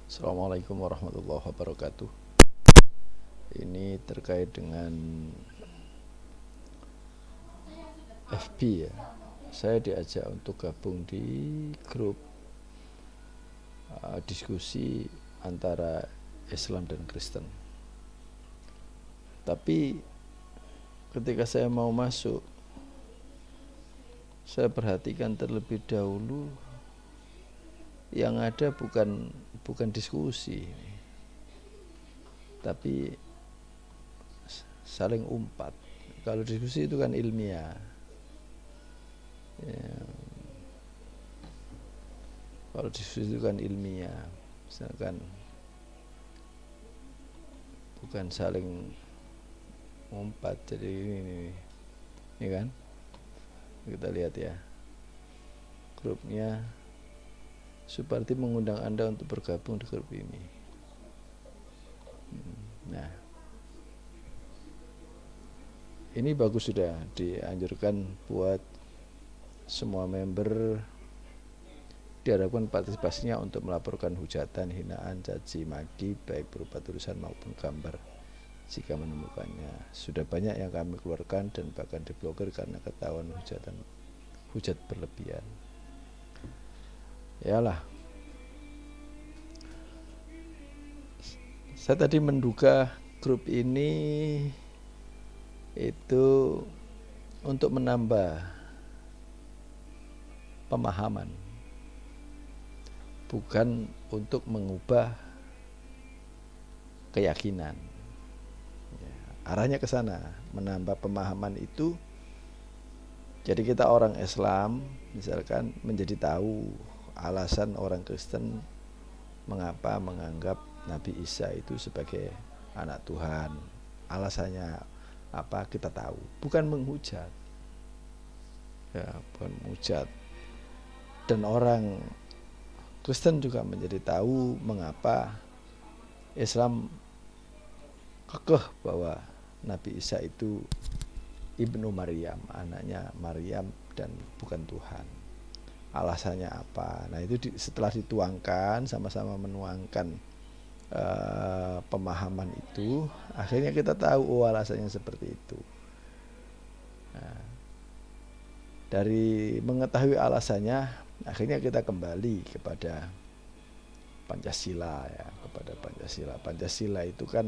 Assalamualaikum warahmatullahi wabarakatuh. Ini terkait dengan FB ya. Saya diajak untuk gabung di grup diskusi antara Islam dan Kristen. Tapi ketika saya mau masuk, saya perhatikan terlebih dahulu yang ada bukan diskusi, tapi saling umpat. Kalau diskusi itu kan ilmiah. Ya, kalau diskusi itu kan ilmiah, misalkan bukan saling umpat. Jadi ini kan kita lihat ya, grupnya Suparti mengundang Anda untuk bergabung di grup ini. Nah, ini bagus, sudah dianjurkan buat semua member, diharapkan partisipasinya untuk melaporkan hujatan, hinaan, caci maki baik berupa tulisan maupun gambar jika menemukannya. Sudah banyak yang kami keluarkan dan bahkan diblokir karena ketahuan hujat berlebihan. Yalah, saya tadi menduga grup ini itu untuk menambah pemahaman, bukan untuk mengubah keyakinan. Ya, arahnya ke sana, menambah pemahaman itu. Jadi kita orang Islam misalkan menjadi tahu alasan orang Kristen mengapa menganggap Nabi Isa itu sebagai anak Tuhan. Alasannya apa kita tahu, bukan menghujat. Ya, bukan menghujat. Dan orang Kristen juga menjadi tahu mengapa Islam kekeh bahwa Nabi Isa itu Ibnu Maryam, anaknya Maryam dan bukan Tuhan. Alasannya apa? Nah, itu setelah dituangkan, sama-sama menuangkan pemahaman itu, akhirnya kita tahu alasannya seperti itu. Nah, dari mengetahui alasannya, akhirnya kita kembali kepada Pancasila ya, kepada Pancasila. Pancasila itu kan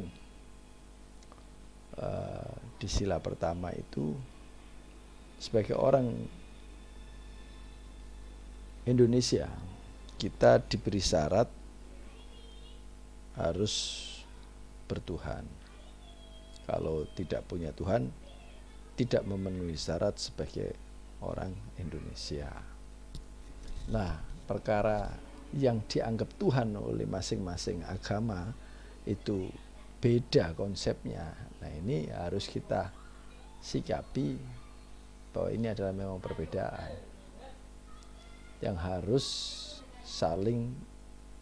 di sila pertama itu, sebagai orang Indonesia kita diberi syarat harus bertuhan. Kalau tidak punya Tuhan, tidak memenuhi syarat sebagai orang Indonesia. Nah, perkara yang dianggap Tuhan oleh masing-masing agama itu beda konsepnya. Nah, ini harus kita sikapi bahwa ini adalah memang perbedaan yang harus saling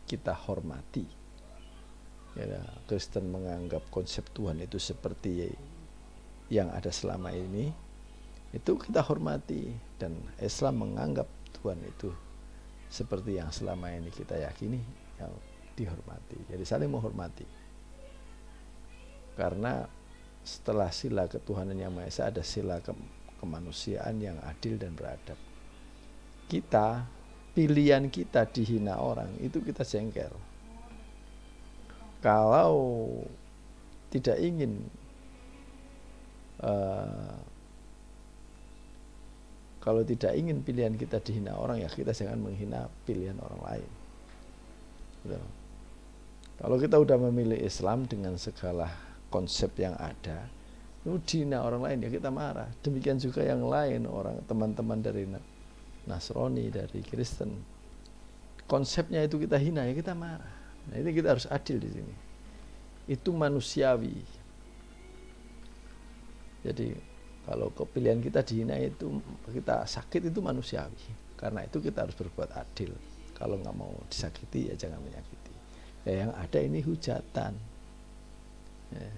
kita hormati. Ya, Kristen menganggap konsep Tuhan itu seperti yang ada selama ini, itu kita hormati, dan Islam menganggap Tuhan itu seperti yang selama ini kita yakini, yang dihormati. Jadi saling menghormati. Karena setelah sila ketuhanan yang Maha Esa ada sila kemanusiaan yang adil dan beradab. Kita, pilihan kita dihina orang, itu kita jengkel. Kalau tidak ingin kalau tidak ingin pilihan kita dihina orang, ya kita jangan menghina pilihan orang lain. Gitu. Kalau kita udah memilih Islam dengan segala konsep yang ada, lalu dihina orang lain, ya kita marah. Demikian juga yang lain, orang teman-teman dari Nasrani, dari Kristen, konsepnya itu kita hina, ya kita marah. Nah, ini kita harus adil di sini. Itu manusiawi. Jadi kalau kepilihan kita dihina, itu kita sakit, itu manusiawi. Karena itu kita harus berbuat adil. Kalau nggak mau disakiti, ya jangan menyakiti. Ya, yang ada ini hujatan. Ya.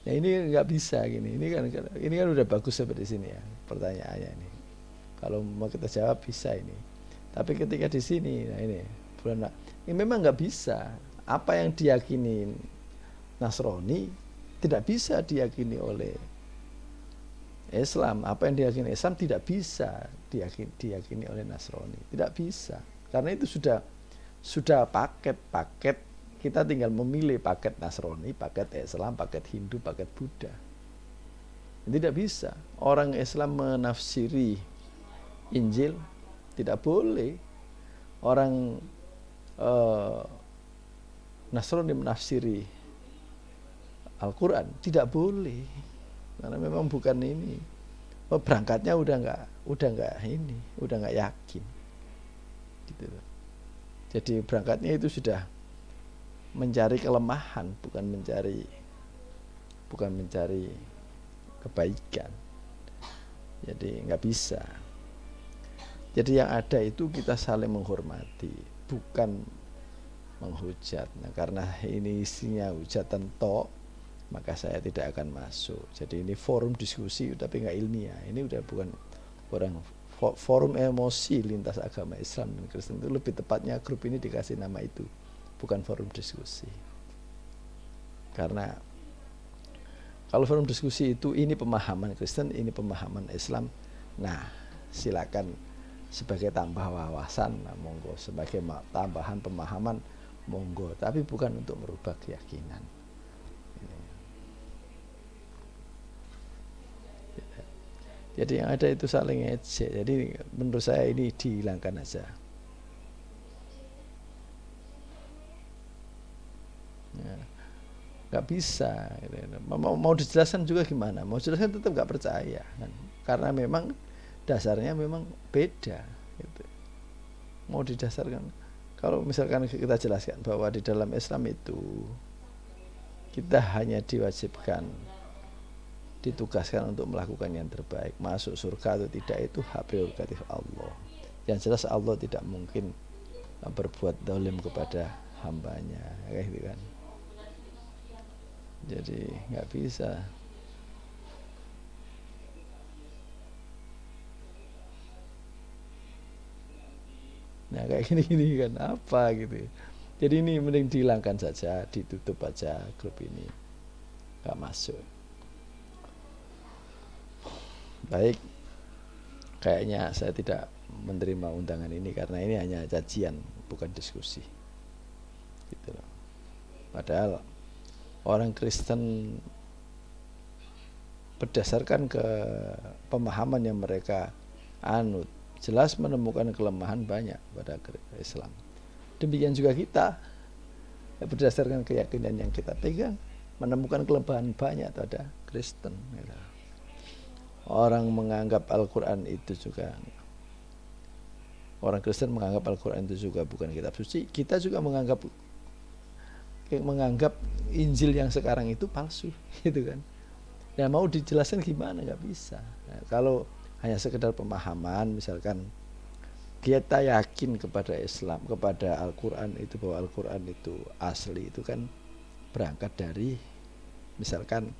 Nah ini nggak bisa gini. Ini kan udah bagus seperti sini ya pertanyaannya ini. Kalau mau kita jawab bisa ini. Tapi ketika di sini, nah ini memang nggak bisa. Apa yang diyakini Nasrani tidak bisa diyakini oleh Islam. Apa yang diyakini Islam tidak bisa diyakini oleh Nasrani. Tidak bisa. Karena itu sudah paket-paket. Kita tinggal memilih paket Nasrani, paket Islam, paket Hindu, paket Buddha. Tidak bisa. Orang Islam menafsiri Injil tidak boleh. Orang Nasrani menafsiri Al-Quran tidak boleh. Karena memang bukan ini. Berangkatnya udah nggak yakin. Gitu. Jadi berangkatnya itu sudah mencari kelemahan, bukan mencari kebaikan. Jadi nggak bisa. Jadi yang ada itu kita saling menghormati, bukan menghujat. Nah, karena ini isinya hujatan tok, maka saya tidak akan masuk. Jadi ini forum diskusi tapi nggak ilmiah. Ini udah bukan orang forum emosi lintas agama Islam dan Kristen. Itu lebih tepatnya grup ini dikasih nama itu, bukan forum diskusi. Karena kalau forum diskusi itu ini pemahaman Kristen, ini pemahaman Islam. Nah, silakan sebagai tambah wawasan, nah, monggo. Sebagai tambahan pemahaman, monggo. Tapi bukan untuk merubah keyakinan. Jadi yang ada itu saling ejek. Jadi menurut saya ini dihilangkan aja. Ya, nggak bisa. Mau dijelaskan juga gimana? Mau dijelaskan tetap nggak percaya, kan? Karena memang dasarnya memang beda. Gitu. Mau didasarkan, kalau misalkan kita jelaskan bahwa di dalam Islam itu kita hanya diwajibkan, ditugaskan untuk melakukan yang terbaik. Masuk surga atau tidak itu hak prerogatif Allah. Yang jelas Allah tidak mungkin berbuat zalim kepada hambanya, kayak gitu kan. Jadi nggak bisa. Nah kayak gini kan apa gitu. Jadi ini mending dihilangkan saja, ditutup aja grup ini, nggak masuk. Baik, kayaknya saya tidak menerima undangan ini karena ini hanya cacian, bukan diskusi. Gitu loh. Padahal orang Kristen berdasarkan ke pemahaman yang mereka anut, jelas menemukan kelemahan banyak pada Islam. Demikian juga kita, berdasarkan keyakinan yang kita pegang, menemukan kelemahan banyak pada Kristen. Orang menganggap Al-Quran itu juga, orang Kristen menganggap Al-Quran itu juga bukan kitab suci. Kita juga menganggap Injil yang sekarang itu palsu, gitu kan. Ya mau dijelaskan gimana, nggak bisa. Nah, kalau hanya sekedar pemahaman, misalkan kita yakin kepada Islam, kepada Al-Quran itu, bahwa Al-Quran itu asli, itu kan berangkat dari misalkan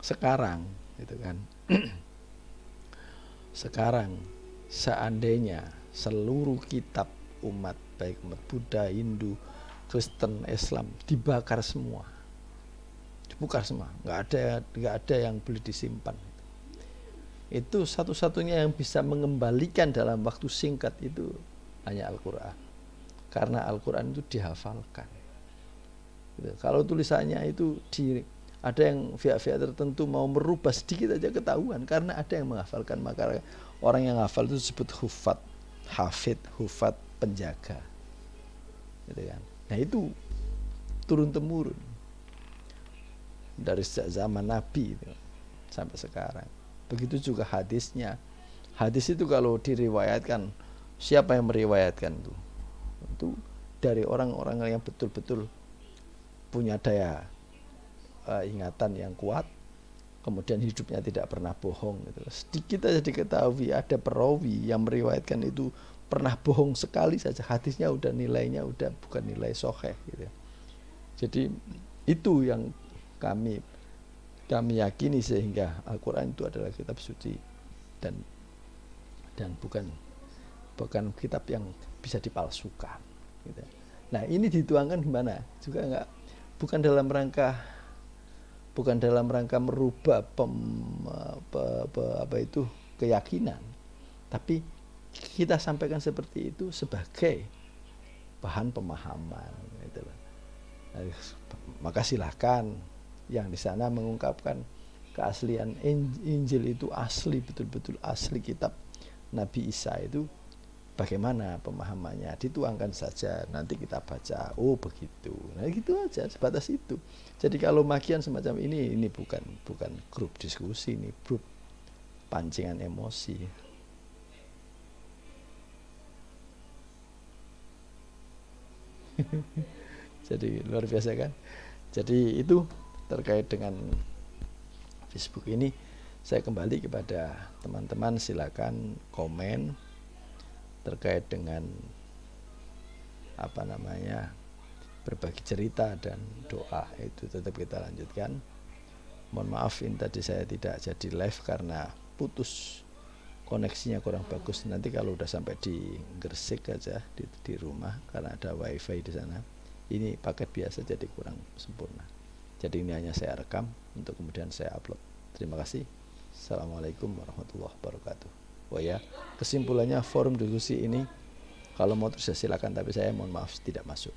sekarang, gitu kan. Sekarang seandainya seluruh kitab umat, baik umat Buddha, Hindu, Kristen, Islam dibakar semua, dibakar semua, nggak ada yang boleh disimpan. Itu satu-satunya yang bisa mengembalikan dalam waktu singkat itu hanya Al-Quran, karena Al-Quran itu dihafalkan. Gitu. Kalau tulisannya itu ada yang pihak-pihak tertentu mau merubah sedikit aja ketahuan, karena ada yang menghafalkan. Maka orang yang hafal itu disebut hufat, hafid, hufat, penjaga, gitu kan. Nah itu turun temurun dari sejak zaman Nabi itu, sampai sekarang. Begitu juga hadisnya. Hadis itu kalau diriwayatkan, siapa yang meriwayatkan itu dari orang-orang yang betul-betul punya daya ingatan yang kuat, kemudian hidupnya tidak pernah bohong gitu. Sedikit aja diketahui ada perawi yang meriwayatkan itu pernah bohong sekali saja, hadisnya udah nilainya udah bukan nilai sahih gitu. Jadi itu yang kami yakini sehingga Al-Quran itu adalah kitab suci dan bukan kitab yang bisa dipalsukan gitu. Nah ini dituangkan gimana juga enggak, bukan dalam rangka merubah keyakinan, tapi kita sampaikan seperti itu sebagai bahan pemahaman gitu loh. Maka silahkan yang di sana mengungkapkan keaslian Injil itu asli, betul-betul asli kitab Nabi Isa itu, bagaimana pemahamannya, dituangkan saja, nanti kita baca, oh begitu. Nah gitu aja, sebatas itu. Jadi kalau makian semacam ini bukan grup diskusi, ini grup pancingan emosi. Jadi luar biasa kan. Jadi itu terkait dengan Facebook ini. Saya kembali kepada teman-teman, silakan komen terkait dengan berbagi cerita dan doa, itu tetap kita lanjutkan. Mohon maaf ini tadi saya tidak jadi live karena putus koneksinya, kurang bagus. Nanti kalau udah sampai di Gresik aja di rumah, karena ada wifi di sana. Ini paket biasa jadi kurang sempurna. Jadi ini hanya saya rekam untuk kemudian saya upload. Terima kasih. Assalamualaikum warahmatullahi wabarakatuh. Oh ya, kesimpulannya forum diskusi ini kalau mau terus silakan, tapi saya mohon maaf tidak masuk.